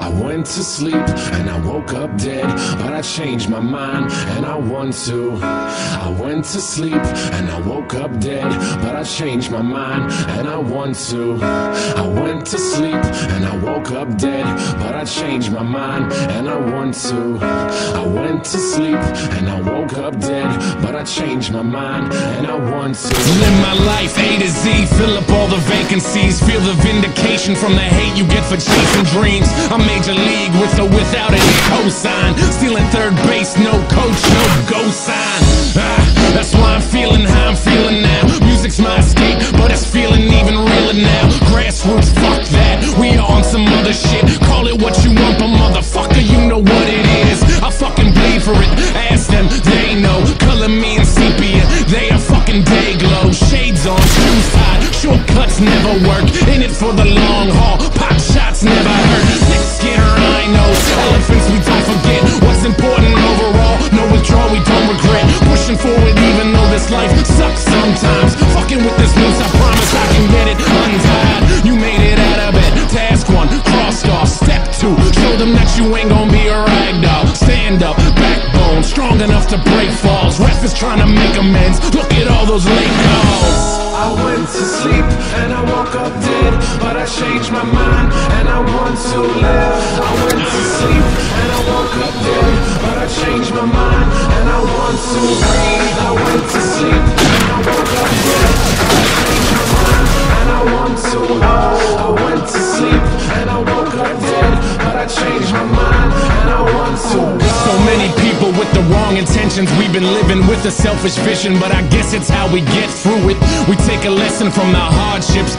I went to sleep and I woke up dead, but I changed my mind and I want to. I went to sleep and I woke up dead, but I changed my mind and I want to. I went to sleep and I woke up dead, but I changed my mind and I want to. I went to sleep and I woke up dead, but I changed my mind and I want to. Live my life A to Z, fill up all the vacancies, feel the vindication from the hate you get for chasing dreams. I'm major league with or without any cosign, stealing third base, no coach, no go sign. That's why I'm feeling how I'm feeling now. Music's my escape, but it's feeling even realer now. Grassroots, fuck that, we on some other shit. Call it what you want, but motherfucker, you know what it is. I fucking bleed for it, ask them, they know. Color me in sepia, they a fucking day glow. Shades on, shoes tied, shortcuts never work. In it for the long haul, pop shots never hurt. Thick skin rhinos, elephants we don't forget. What's important overall, no withdrawal we don't regret. Pushing forward even though this life sucks sometimes. Fucking with this noose, I promise I can get it untied. You made it out of bed, task one, crossed off. Step two, show them that you ain't gon' be a ragdoll. Stand up, backbone, strong enough to break falls. Ref is trying to make amends, look at all those late calls. I went to sleep and I woke up dead, but I changed my mind and I want to live. I went to sleep and I woke up dead, but I changed my mind and I want to breathe. I went to sleep and I woke up dead, but I changed my mind and I want to. I went to sleep and I woke up dead, but I changed my mind and I want to. So many people with the wrong intentions, we've been living with a selfish vision, but I guess it's how we get through it. We take a lesson from the hardships,